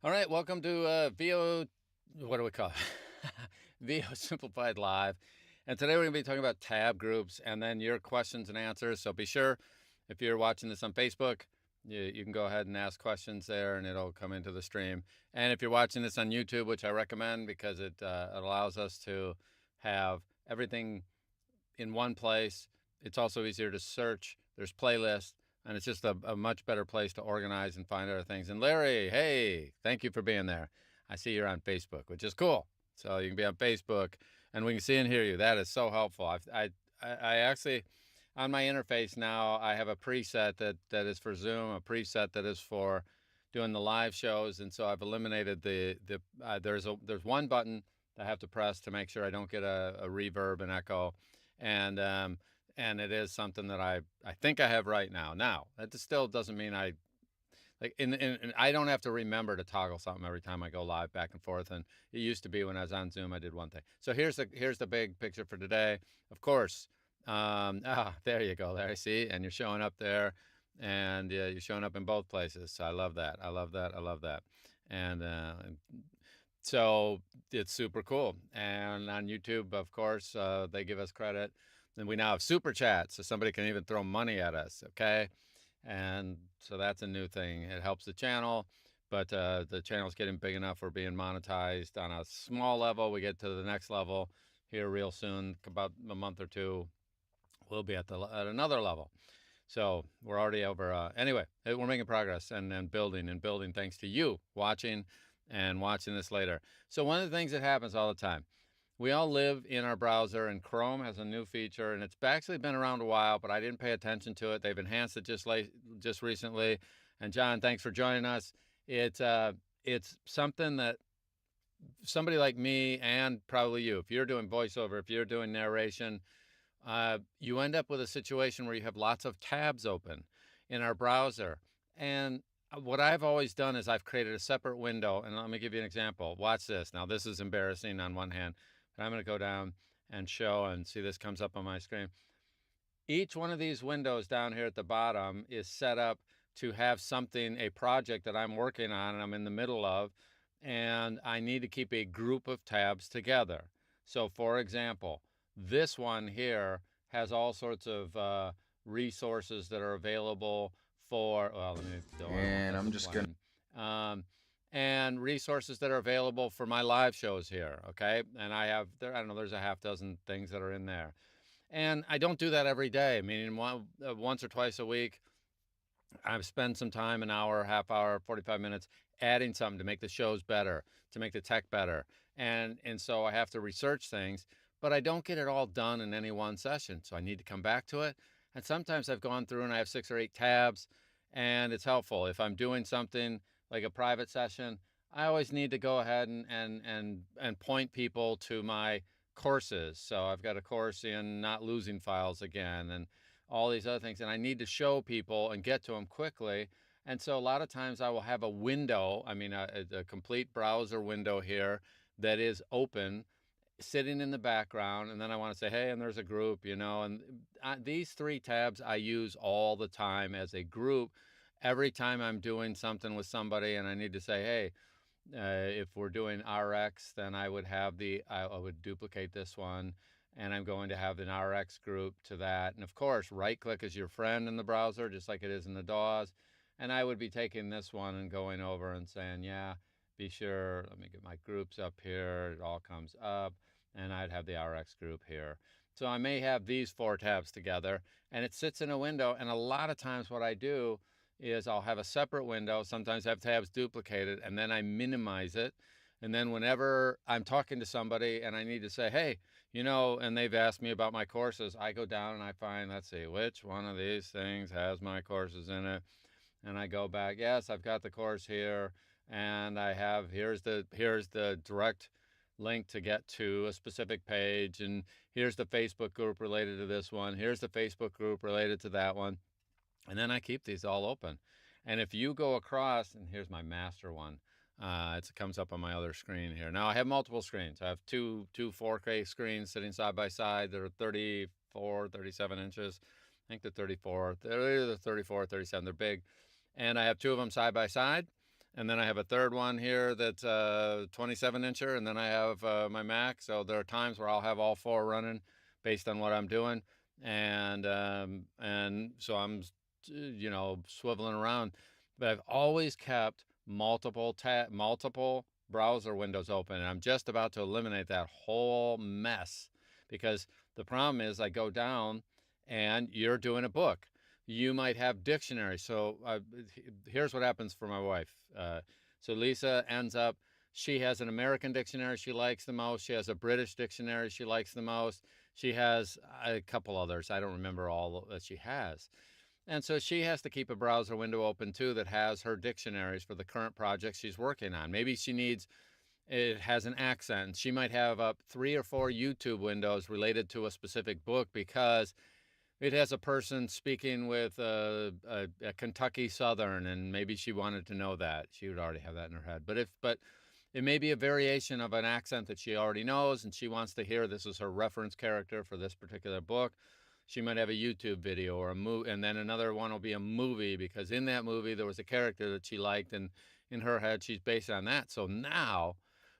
All right, welcome to what do we call it? VO Simplified Live. And today we're going to be talking about tab groups and then your questions and answers. So be sure, if you're watching this on Facebook, you can go ahead and ask questions there and it'll come into the stream. And if you're watching this on YouTube, which I recommend because it allows us to have everything in one place. It's also easier to search. There's playlists, and it's just a much better place to organize and find other things. And Larry, hey, thank you for being there. I see you're on Facebook, which is cool. So you can be on Facebook, and we can see and hear you. That is so helpful. I actually, on my interface now, I have a preset that is for Zoom, a preset that is for doing the live shows, and so I've eliminated there's one button that I have to press to make sure I don't get a reverb and echo, and it is something that I think I have right now. Now that still doesn't mean I like and I don't have to remember to toggle something every time I go live back and forth. And it used to be when I was on Zoom, I did one thing. So here's the big picture for today. Of course, there you go, Larry. See, and you're showing up there, and you're showing up in both places. So I love that. I love that. I love that. And so it's super cool. And on YouTube, of course, they give us credit. And we now have super chats, so somebody can even throw money at us, okay? And so that's a new thing. It helps the channel, but the channel's getting big enough. We're being monetized on a small level. We get to the next level here real soon, about a month or two. We'll be at another level. So we're already over. Anyway, we're making progress and building thanks to you watching and watching this later. So one of the things that happens all the time, we all live in our browser, and Chrome has a new feature, and it's actually been around a while, but I didn't pay attention to it. They've enhanced it just recently. And John, thanks for joining us. It's something that somebody like me and probably you, if you're doing voiceover, if you're doing narration, you end up with a situation where you have lots of tabs open in our browser. And what I've always done is I've created a separate window. And let me give you an example. Watch this. Now, this is embarrassing on one hand, but I'm going to go down and show and see this comes up on my screen. Each one of these windows down here at the bottom is set up to have something, a project that I'm working on and I'm in the middle of, and I need to keep a group of tabs together. So for example, this one here has all sorts of resources that are available for, well, let me do And I'm just gonna and resources that are available for my live shows here, okay? And I don't know, there's a half dozen things that are in there. And I don't do that every day, meaning once or twice a week, I've spent some time, an hour, half hour, 45 minutes, adding something to make the shows better, to make the tech better. And so I have to research things, but I don't get it all done in any one session. So I need to come back to it. And sometimes I've gone through and I have 6 or 8 tabs, and it's helpful. If I'm doing something like a private session, I always need to go ahead and point people to my courses. So I've got a course in not losing files again, and all these other things, and I need to show people and get to them quickly. And so a lot of times I will have a window, I mean a complete browser window here that is open, sitting in the background, and then I want to say, hey, and there's a group, and these 3 tabs I use all the time as a group. Every time I'm doing something with somebody and I need to say, hey, if we're doing RX, then I would duplicate this one, and I'm going to have an RX group to that. And of course, right click is your friend in the browser, just like it is in the DAWs. And I would be taking this one and going over and saying, yeah, be sure, let me get my groups up here. It all comes up, and I'd have the RX group here. So I may have these 4 tabs together, and it sits in a window. And a lot of times what I do is I'll have a separate window. Sometimes I have tabs duplicated, and then I minimize it. And then whenever I'm talking to somebody and I need to say, hey, and they've asked me about my courses, I go down and I find, let's see, which one of these things has my courses in it? And I go back, yes, I've got the course here, and I have, here's the direct link to get to a specific page, and here's the Facebook group related to this one, here's the Facebook group related to that one. And then I keep these all open. And if you go across, and here's my master one, it comes up on my other screen here. Now I have multiple screens. I have two 4K screens sitting side by side. They're 34, 37 inches. I think they're 34. They're either 34 or 37. They're big. And I have 2 of them side by side. And then I have a third one here that's 27 incher, and then I have my Mac. So there are times where I'll have all four running based on what I'm doing, and so I'm swiveling around. But I've always kept multiple browser windows open, and I'm just about to eliminate that whole mess, because the problem is I go down and you're doing a book. You might have dictionaries. So here's what happens for my wife. So Lisa ends up, she has an American dictionary she likes the most. She has a British dictionary she likes the most. She has a couple others. I don't remember all that she has. And so she has to keep a browser window open too that has her dictionaries for the current project she's working on. Maybe it has an accent. She might have up 3 or 4 YouTube windows related to a specific book because it has a person speaking with a Kentucky Southern, and maybe she wanted to know that. She would already have that in her head. But it may be a variation of an accent that she already knows, and she wants to hear this is her reference character for this particular book. She might have a YouTube video or a movie, and then another one will be a movie, because in that movie there was a character that she liked, and in her head she's based on that. So now,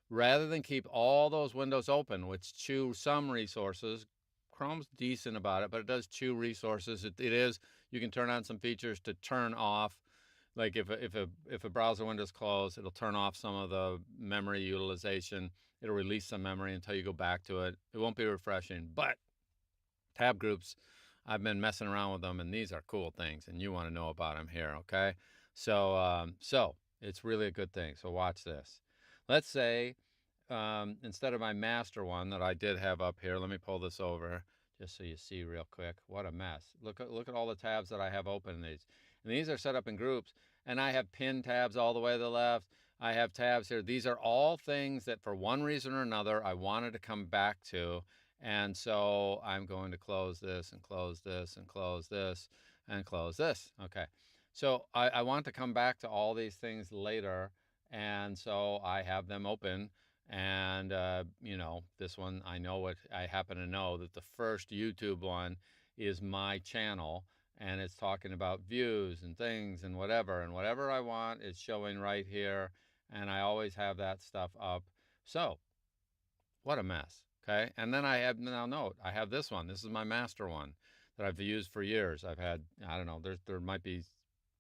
rather than keep all those windows open, which chew some resources, Chrome's decent about it, but it does chew resources. You can turn on some features to turn off, like if a browser window is closed, it'll turn off some of the memory utilization. It'll release some memory until you go back to it. It won't be refreshing, but tab groups, I've been messing around with them, and these are cool things, and you want to know about them here, okay? So it's really a good thing. So watch this. Let's say instead of my master one that I did have up here, let me pull this over just so you see real quick. What a mess. Look at all the tabs that I have open in these. And these are set up in groups, and I have pinned tabs all the way to the left. I have tabs here. These are all things that for one reason or another I wanted to come back to. And so I'm going to close this and close this and close this and close this. Okay. So I want to come back to all these things later. And so I have them open. And, this one, I happen to know that the first YouTube one is my channel, and it's talking about views and things and whatever I want is showing right here. And I always have that stuff up. So what a mess. Okay. And then I have this one. This is my master one that I've used for years. I've had, I don't know, there might be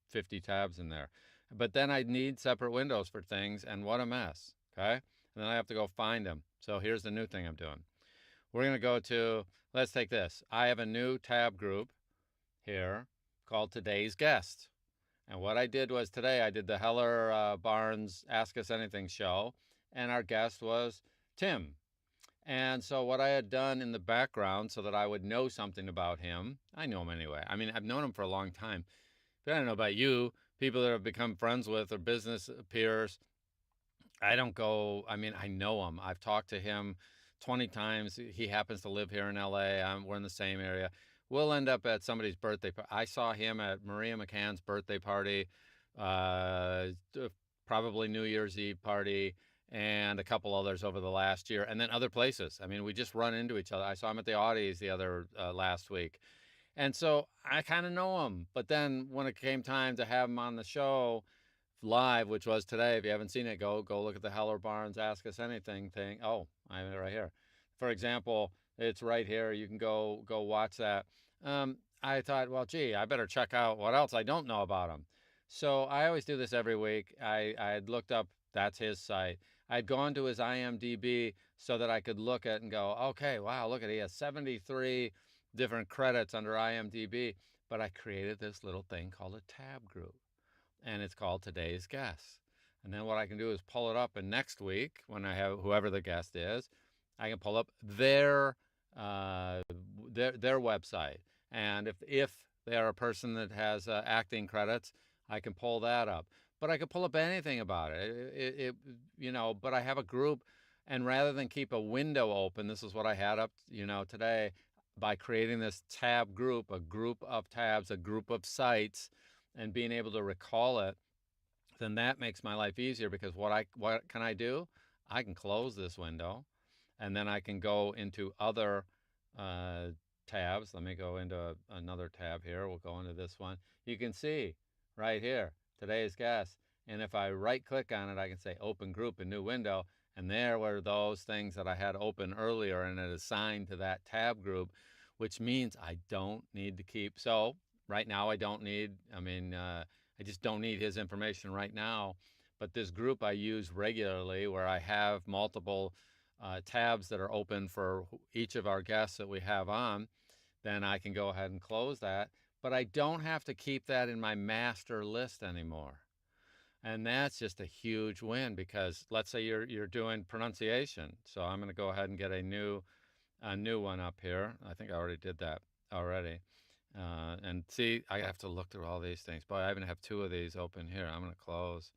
50 tabs in there. But then I need separate windows for things, and what a mess. Okay. And then I have to go find them. So here's the new thing I'm doing. We're going to go to, let's take this. I have a new tab group here called Today's Guest. And what I did was today I did the Heller Baarns Ask Us Anything show, and our guest was Tim. And so what I had done in the background so that I would know something about him, I know him anyway. I mean, I've known him for a long time. But I don't know about you, people that I've become friends with or business peers. I know him. I've talked to him 20 times. He happens to live here in LA. We're in the same area. We'll end up at somebody's birthday. I saw him at Maria McCann's birthday party, probably New Year's Eve party, and a couple others over the last year, and then other places. I mean, we just run into each other. I saw him at the Audies the other last week. And so I kind of know him. But then when it came time to have him on the show live, which was today, if you haven't seen it, go look at the Heller Baarns Ask Us Anything thing. Oh, I have it right here. For example, it's right here. You can go watch that. I thought, well, gee, I better check out what else I don't know about him. So I always do this every week. I had looked up, that's his site. I'd gone to his IMDb so that I could look at and go, okay, wow, look at it. He has 73 different credits under IMDb. But I created this little thing called a tab group, and it's called Today's Guest. And then what I can do is pull it up, and next week, when I have whoever the guest is, I can pull up their website. And if they are a person that has acting credits, I can pull that up. But I could pull up anything about it. But I have a group, and rather than keep a window open, this is what I had up, today, by creating this tab group, a group of tabs, a group of sites, and being able to recall it, then that makes my life easier, because what can I do? I can close this window, and then I can go into other tabs. Let me go into another tab here. We'll go into this one. You can see right here, Today's Guest. And if I right click on it, I can say open group in new window. And there were those things that I had open earlier, and it assigned to that tab group, which means I don't need to keep. So right now I don't need, I just don't need his information right now. But this group I use regularly, where I have multiple tabs that are open for each of our guests that we have on, then I can go ahead and close that. But I don't have to keep that in my master list anymore. And that's just a huge win, because let's say you're doing pronunciation. So I'm going to go ahead and get a new one up here. I think I already did that already. And see, I have to look through all these things. Boy, I even have two of these open here. I'm going to close.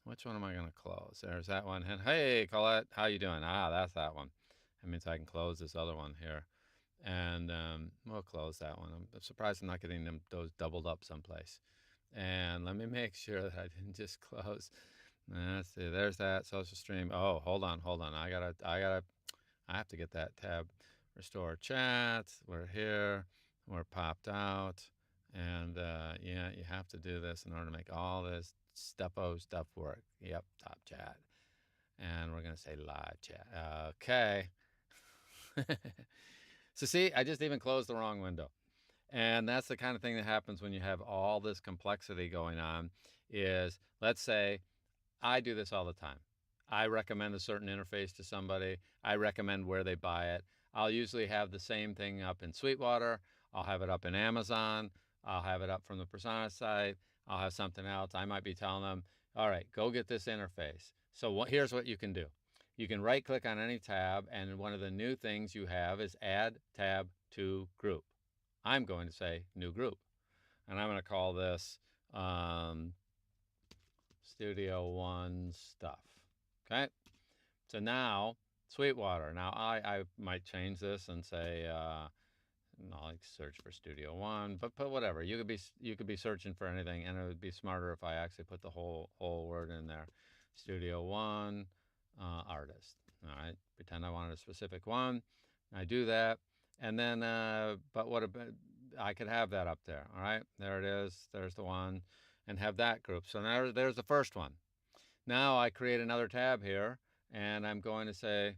Which one am I going to close? There's that one. And hey, Colette, how you doing? Ah, that's that one. That means I can close this other one here. And we'll close that one. I'm surprised I'm not getting those doubled up someplace. And let me make sure that I didn't just close. Let's see. There's that social stream. Oh, hold on. I have to get that tab. Restore chat. We're here. We're popped out. And yeah, you have to do this in order to make all this stuff work. Yep, top chat. And we're going to say live chat. Okay. So see, I just even closed the wrong window. And that's the kind of thing that happens when you have all this complexity going on. Is, let's say I do this all the time. I recommend a certain interface to somebody. I recommend where they buy it. I'll usually have the same thing up in Sweetwater. I'll have it up in Amazon. I'll have it up from the Persona site. I'll have something else. I might be telling them, all right, go get this interface. So here's what you can do. You can right click on any tab, and one of the new things you have is add tab to group. I'm going to say new group, and I'm going to call this Studio One stuff. Okay, so now Sweetwater. Now I might change this and say I'll search for Studio One, but whatever. You could be searching for anything, and it would be smarter if I actually put the whole word in there. Studio One artist. All right, pretend I wanted a specific one. I do that, and then but what about, I could have that up there. All right, there it is. There's the one, and have that group. So now there's the first one. Now I create another tab here, and I'm going to say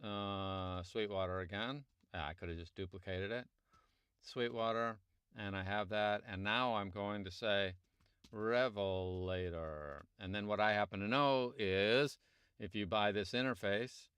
Sweetwater again. I could have just duplicated it. Sweetwater, and I have that. And now I'm going to say Revelator. And then what I happen to know is if you buy this interface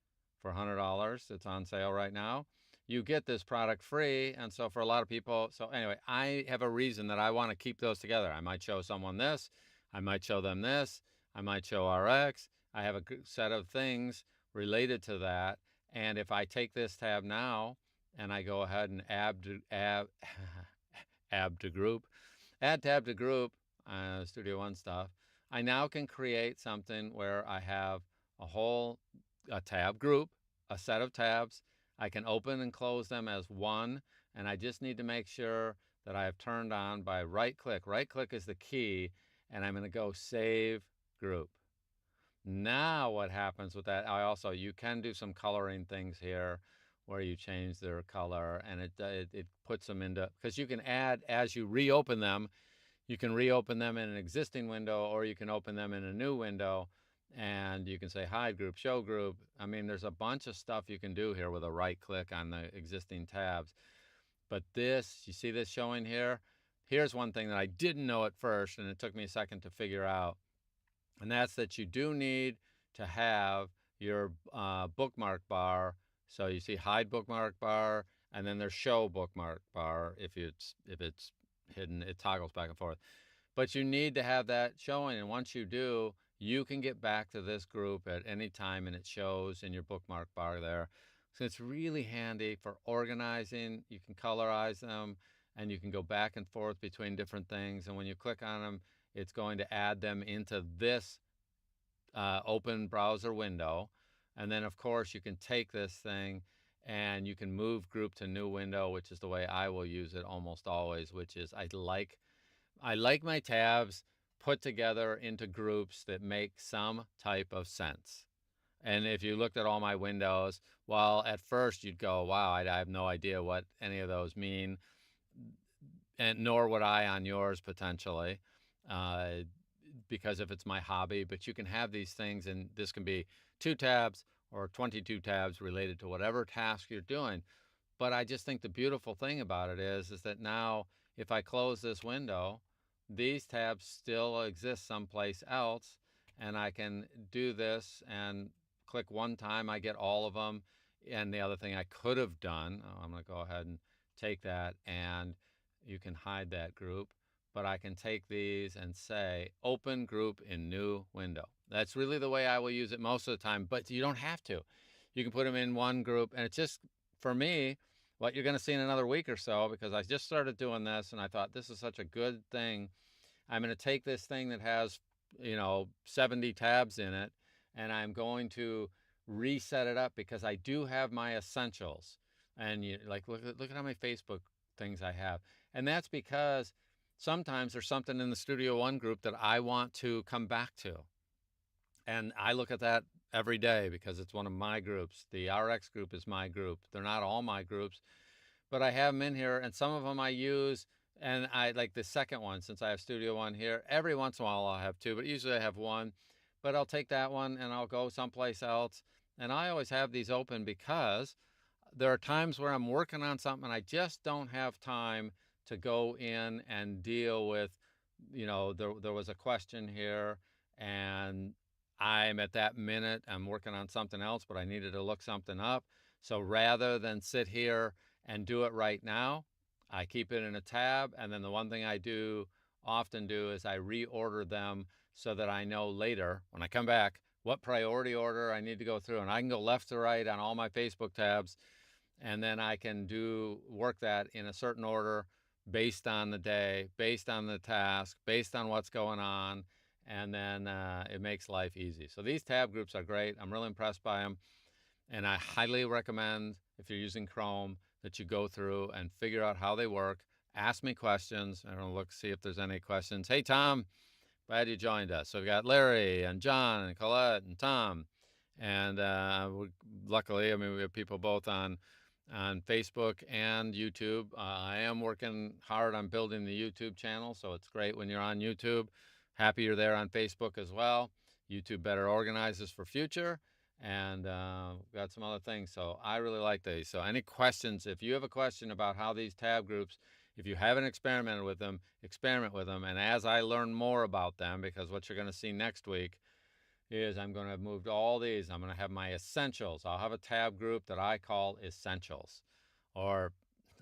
for $100, it's on sale right now, you get this product free. And so for a lot of people, so anyway, I have a reason that I want to keep those together. I might show someone this. I might show them this. I might show RX. I have a set of things related to that. And if I take this tab now and I go ahead and add to group, add tab to group, Studio One stuff, I now can create something where I have a tab group, a set of tabs. I can open and close them as one, and I just need to make sure that I have turned on by right click. Right click is the key, and I'm going to go save group. Now what happens with that, you can do some coloring things here where you change their color, and it puts them into, because you can add, as you reopen them, you can reopen them in an existing window, or you can open them in a new window, and you can say hide group, show group. I mean, there's a bunch of stuff you can do here with a right click on the existing tabs. But this, you see this showing here? Here's one thing that I didn't know at first, and it took me a second to figure out. And that's that you do need to have your bookmark bar. So you see hide bookmark bar, and then there's show bookmark bar. If it's hidden, it toggles back and forth. But you need to have that showing, and once you do, you can get back to this group at any time, and it shows in your bookmark bar there. So it's really handy for organizing. You can colorize them, and you can go back and forth between different things. And when you click on them, it's going to add them into this open browser window. And then, of course, you can take this thing and you can move group to new window, which is the way I will use it almost always, which is I like my tabs put together into groups that make some type of sense. And if you looked at all my windows, well, at first you'd go, wow, I have no idea what any of those mean, and nor would I on yours potentially. because if it's my hobby, but you can have these things, and this can be 2 tabs or 22 tabs related to whatever task you're doing. But I just think the beautiful thing about it is that now if I close this window, these tabs still exist someplace else, and I can do this and click one time, I get all of them. And the other thing I could have done, I'm going to go ahead and take that, and you can hide that group, but I can take these and say open group in new window. That's really the way I will use it most of the time, but you don't have to. You can put them in one group, and it's just, for me, what you're going to see in another week or so, because I just started doing this and I thought this is such a good thing. I'm going to take this thing that has, 70 tabs in it, and I'm going to reset it up because I do have my essentials. And look at how many Facebook things I have. And that's because sometimes there's something in the Studio One group that I want to come back to. And I look at that every day because it's one of my groups. The RX group is my group. They're not all my groups, but I have them in here, and some of them I use. And I like the second one, since I have Studio One here. Every once in a while I'll have 2, but usually I have 1. But I'll take that one and I'll go someplace else. And I always have these open because there are times where I'm working on something and I just don't have time to go in and deal with, there was a question here, and I'm at that minute, I'm working on something else, but I needed to look something up. So rather than sit here and do it right now, I keep it in a tab. And then the one thing I often do is I reorder them so that I know later when I come back what priority order I need to go through. And I can go left to right on all my Facebook tabs, and then I can work that in a certain order based on the day, based on the task, based on what's going on. And then it makes life easy. So these tab groups are great. I'm really impressed by them. And I highly recommend, if you're using Chrome, that you go through and figure out how they work. Ask me questions. I'm going to see if there's any questions. Hey, Tom, glad you joined us. So we've got Larry and John and Colette and Tom. And luckily, we have people both on Facebook and YouTube. I am working hard on building the YouTube channel, so it's great when you're on YouTube. Happy you're there on Facebook as well. YouTube better organizes for future, and got some other things. So I really like these. So any questions, if you have a question about how these tab groups, if you haven't experimented with them, experiment with them. And as I learn more about them, because what you're going to see next week is I'm going to have moved all these. I'm going to have my essentials. I'll have a tab group that I call essentials, or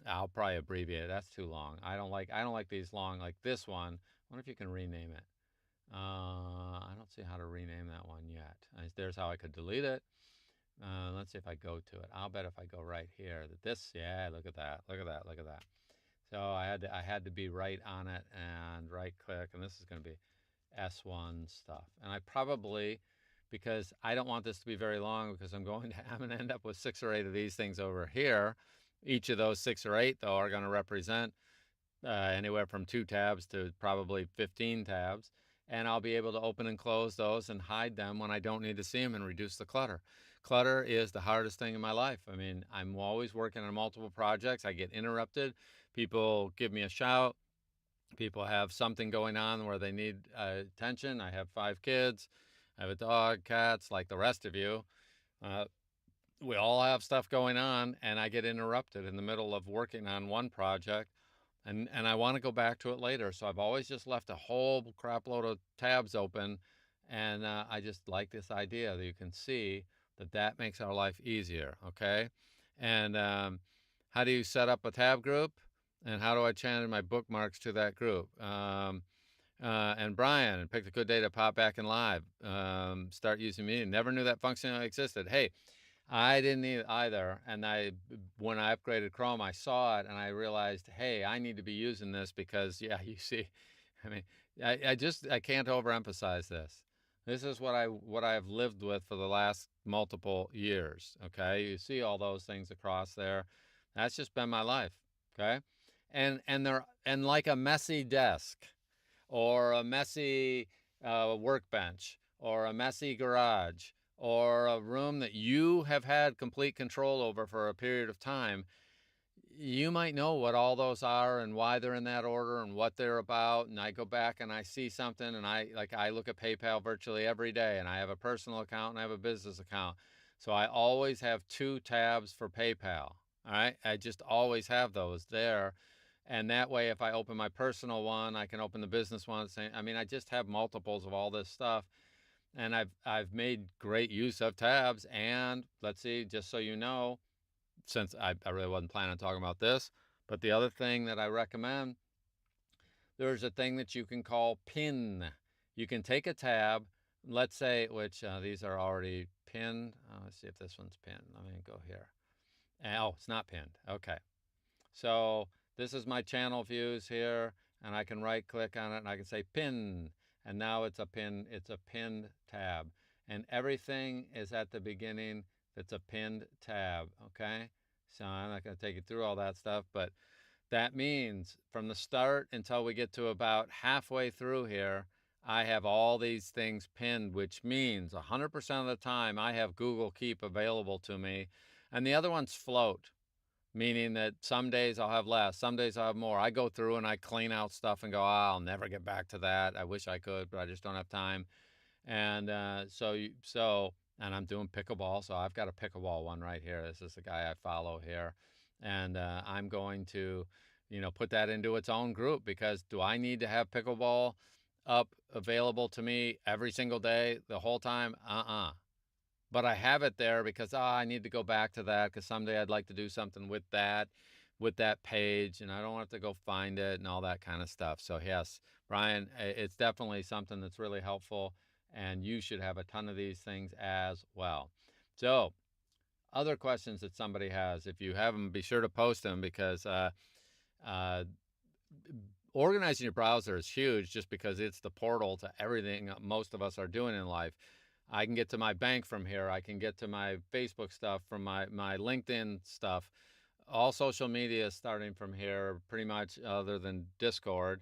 I'll probably abbreviate it. That's too long. I don't like these long. Like this one, I wonder if you can rename it. I don't see how to rename that one yet. There's how I could delete it. Let's see if I go to it. I'll bet if I go right here that this, yeah, look at that. Look at that. Look at that. So I had to be right on it and right click, and this is going to be S1 stuff. And I probably, because I don't want this to be very long, because I'm going to end up with 6 or 8 of these things over here. Each of those 6 or 8, though, are going to represent anywhere from 2 tabs to probably 15 tabs. And I'll be able to open and close those and hide them when I don't need to see them and reduce the clutter. Clutter is the hardest thing in my life. I'm always working on multiple projects. I get interrupted. People give me a shout. People have something going on where they need attention. I have 5 kids. I have a dog, cats, like the rest of you. We all have stuff going on, and I get interrupted in the middle of working on one project. And I want to go back to it later. So I've always just left a whole crap load of tabs open. And I just like this idea that you can see that makes our life easier, okay? And how do you set up a tab group? And how do I change my bookmarks to that group? And Brian, picked a good day to pop back in live. Start using me. Never knew that functionality existed. Hey, I didn't either. And when I upgraded Chrome, I saw it and I realized, hey, I need to be using this because, yeah, you see, I can't overemphasize this. This is what I've lived with for the last multiple years. Okay, you see all those things across there. That's just been my life. Okay, and like a messy desk, or a messy workbench, or a messy garage, or a room that you have had complete control over for a period of time, you might know what all those are and why they're in that order and what they're about. And I go back and I see something, and I look at PayPal virtually every day, and I have a personal account and I have a business account. So I always have 2 tabs for PayPal. All right. I just always have those there. And that way, if I open my personal one, I can open the business one. I mean, I just have multiples of all this stuff. And I've made great use of tabs. And let's see, just so you know, since I really wasn't planning on talking about this, but the other thing that I recommend, there's a thing that you can call pin. You can take a tab, let's say, which these are already pinned. Let's see if this one's pinned. Let me go here. Oh, it's not pinned. Okay. So this is my channel views here, and I can right click on it and I can say pin. And now it's a pinned tab. And everything is at the beginning that's a pinned tab, okay? So I'm not going to take you through all that stuff, but that means from the start until we get to about halfway through here, I have all these things pinned, which means 100% of the time I have Google Keep available to me. And the other ones float, meaning that some days I'll have less, some days I'll have more. I go through and I clean out stuff and go, I'll never get back to that. I wish I could, but I just don't have time. And and I'm doing pickleball, so I've got a pickleball one right here. This is the guy I follow here, and I'm going to, put that into its own group, because do I need to have pickleball up available to me every single day the whole time? But I have it there because I need to go back to that, because someday I'd like to do something with that page, and I don't have to go find it and all that kind of stuff. So yes, Brian, it's definitely something that's really helpful, and you should have a ton of these things as well. So other questions that somebody has, if you have them, be sure to post them, because organizing your browser is huge, just because it's the portal to everything most of us are doing in life. I can get to my bank from here. I can get to my Facebook stuff from my LinkedIn stuff. All social media starting from here, pretty much, other than Discord.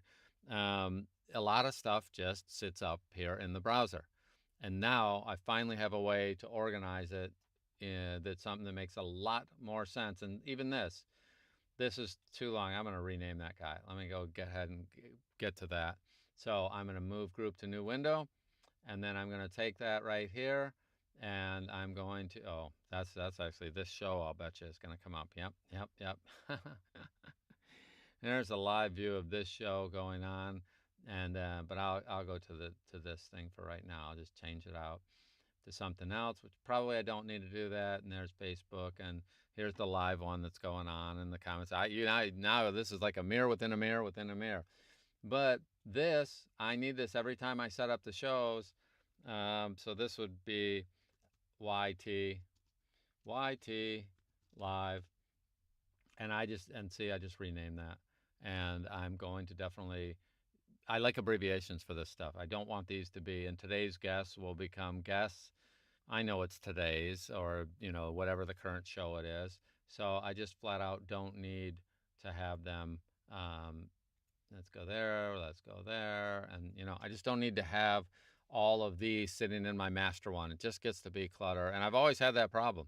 A lot of stuff just sits up here in the browser. And now I finally have a way to organize it. That's something that makes a lot more sense. And even this is too long. I'm going to rename that guy. Let me go get ahead and get to that. So I'm going to move group to new window. And then I'm going to take that right here, and I'm going to, that's actually this show, I'll bet you, is going to come up. Yep. There's a live view of this show going on, and but I'll go to this thing for right now. I'll just change it out to something else, which probably I don't need to do that. And there's Facebook, and here's the live one that's going on in the comments. Now this is like a mirror within a mirror within a mirror. But this, I need this every time I set up the shows. So this would be YT live. And I just renamed that. And I'm going to definitely, I like abbreviations for this stuff. I don't want these to be, and today's guests will become guests. I know it's today's, or, whatever the current show it is. So I just flat out don't need to have them. Let's go there, and I just don't need to have all of these sitting in my master one. It just gets to be clutter, and I've always had that problem.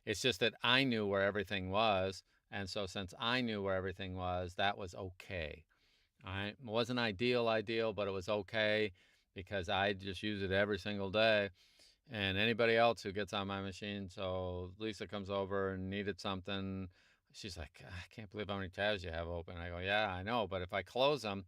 It's just that I knew where everything was, and so since I knew where everything was, that was okay. All right, it wasn't ideal, but it was okay, because I just use it every single day. And anybody else who gets on my machine, so Lisa comes over and needed something, she's like, I can't believe how many tabs you have open. I go, yeah, I know, but if I close them,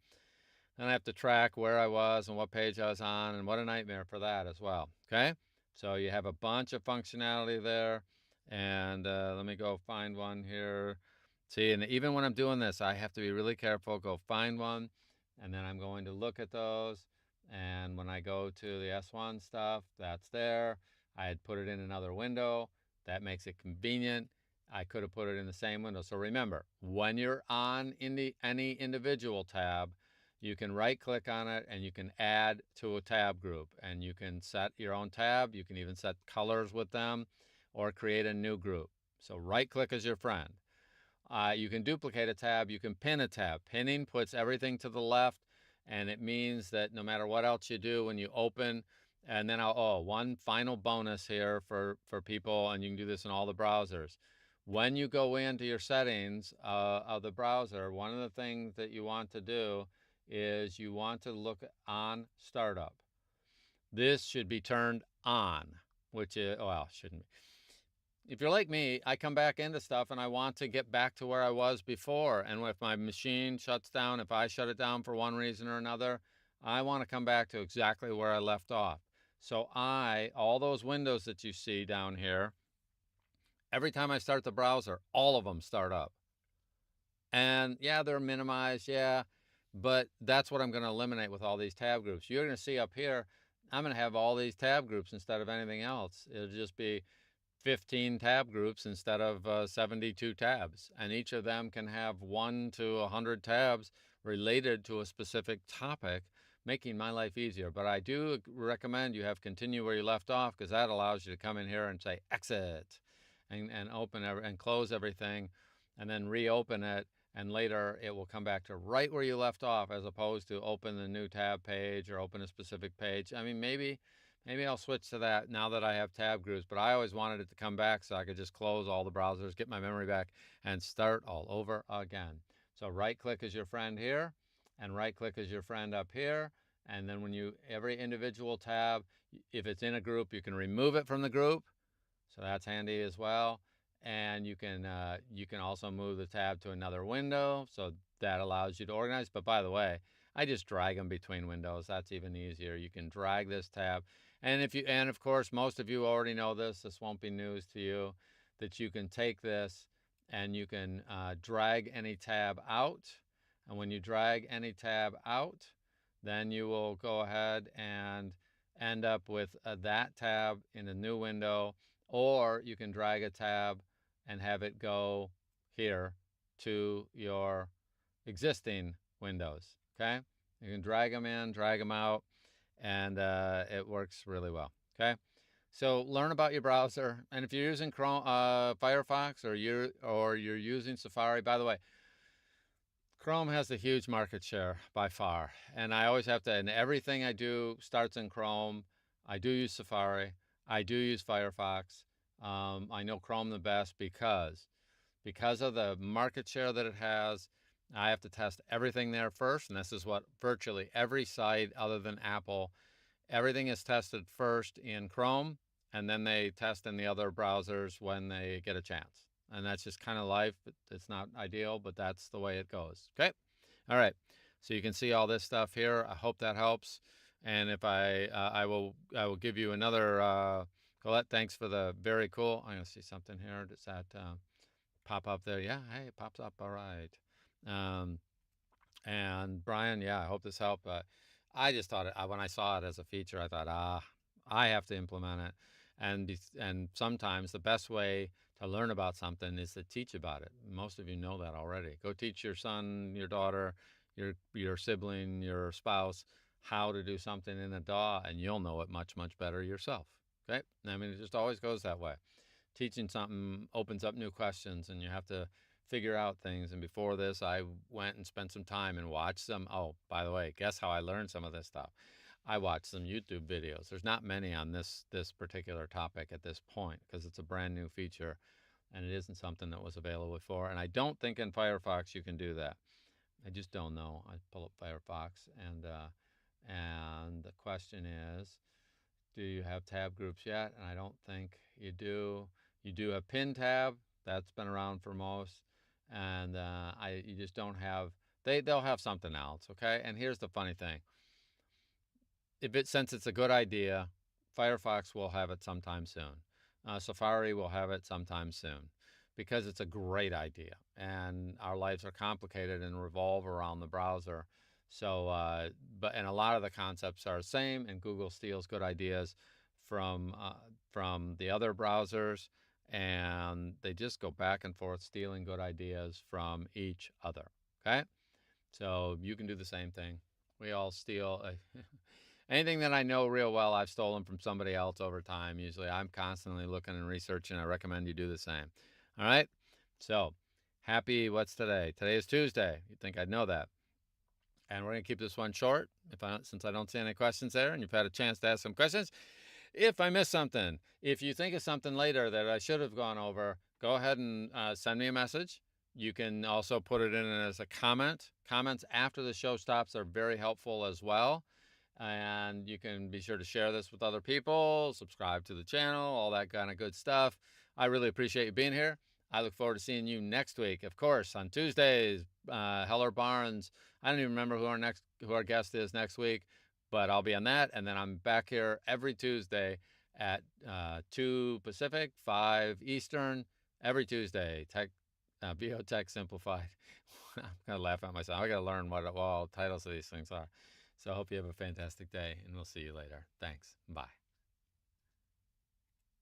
then I have to track where I was and what page I was on, and what a nightmare for that as well. Okay, so you have a bunch of functionality there. And let me go find one here. See, and even when I'm doing this, I have to be really careful. Go find one, and then I'm going to look at those. And when I go to the S1 stuff, that's there. I had put it in another window. That makes it convenient. I could have put it in the same window. So remember, when you're on any individual tab, you can right click on it and you can add to a tab group, and you can set your own tab. You can even set colors with them, or create a new group. So right click as your friend. You can duplicate a tab. You can pin a tab. Pinning puts everything to the left, and it means that no matter what else you do, when you open, and then one final bonus here for people, and you can do this in all the browsers. When you go into your settings of the browser, one of the things that you want to do is you want to look on startup. This should be turned on, which is, well, shouldn't be. If you're like me, I come back into stuff and I want to get back to where I was before. And if my machine shuts down, if I shut it down for one reason or another, I want to come back to exactly where I left off. So all those windows that you see down here, every time I start the browser, all of them start up. And yeah, they're minimized, yeah, but that's what I'm going to eliminate with all these tab groups. You're going to see up here, I'm going to have all these tab groups instead of anything else. It'll just be 15 tab groups instead of 72 tabs. And each of them can have 1 to 100 tabs related to a specific topic, making my life easier. But I do recommend you have continue where you left off, because that allows you to come in here and say exit and open and close everything and then reopen it. And later it will come back to right where you left off, as opposed to open the new tab page or open a specific page. I mean, maybe I'll switch to that now that I have tab groups, but I always wanted it to come back so I could just close all the browsers, get my memory back, and start all over again. So right-click is your friend here, and right-click is your friend up here. And then every individual tab, if it's in a group, you can remove it from the group. So that's handy as well. And you can also move the tab to another window, so that allows you to organize. But by the way, I just drag them between windows. That's even easier. You can drag this tab, and of course, most of you already know this. This won't be news to you, that you can take this and you can drag any tab out. And when you drag any tab out, then you will go ahead and end up with that tab in a new window. Or you can drag a tab and have it go here to your existing windows. Okay, you can drag them in, drag them out, and it works really well. Okay, so learn about your browser, and if you're using Chrome, Firefox, or you're using Safari. By the way, Chrome has a huge market share by far, and I always have to, and everything I do starts in Chrome. I do use Safari. I do use Firefox. I know Chrome the best because of the market share that it has. I have to test everything there first, and this is what virtually every site other than Apple, everything is tested first in Chrome, and then they test in the other browsers when they get a chance. And that's just kind of life. It's not ideal, but that's the way it goes. Okay? All right. So you can see all this stuff here. I hope that helps. And if I will give you another, Colette, thanks for the very cool. I'm going to see something here. Does that pop up there? Yeah, hey, it pops up. All right. And Brian, yeah, I hope this helped. I just thought when I saw it as a feature, I thought, I have to implement it. And sometimes the best way to learn about something is to teach about it. Most of you know that already. Go teach your son, your daughter, your sibling, your spouse how to do something in a DAW, and you'll know it much, much better yourself. Okay? I mean, it just always goes that way. Teaching something opens up new questions, and you have to figure out things. And before this, I went and spent some time and watched some. Oh, by the way, guess how I learned some of this stuff? I watched some YouTube videos. There's not many on this particular topic at this point, because it's a brand new feature and it isn't something that was available before. And I don't think in Firefox you can do that. I just don't know. I pull up Firefox, and the question is, do you have tab groups yet? And I don't think you do. You do have pin tab. That's been around for most. And you just don't have, they'll have something else, okay? And here's the funny thing. Since it's a good idea, Firefox will have it sometime soon. Safari will have it sometime soon, because it's a great idea. And our lives are complicated and revolve around the browser. So, and a lot of the concepts are the same, and Google steals good ideas from the other browsers, and they just go back and forth stealing good ideas from each other. Okay? So you can do the same thing. We all steal. Anything that I know real well, I've stolen from somebody else over time. Usually I'm constantly looking and researching. I recommend you do the same. All right? So, what's today? Today is Tuesday. You'd think I'd know that. And we're going to keep this one short, since I don't see any questions there, and you've had a chance to ask some questions. If I miss something, if you think of something later that I should have gone over, go ahead and send me a message. You can also put it in as a comment. Comments after the show stops are very helpful as well. And you can be sure to share this with other people, subscribe to the channel, all that kind of good stuff. I really appreciate you being here. I look forward to seeing you next week. Of course, on Tuesdays, Heller Baarns. I don't even remember who our guest is next week, but I'll be on that. And then I'm back here every Tuesday at 2 Pacific, 5 Eastern, every Tuesday. Biotech Simplified. I'm going to laugh at myself. I got to learn what all titles of these things are. So I hope you have a fantastic day, and we'll see you later. Thanks. Bye.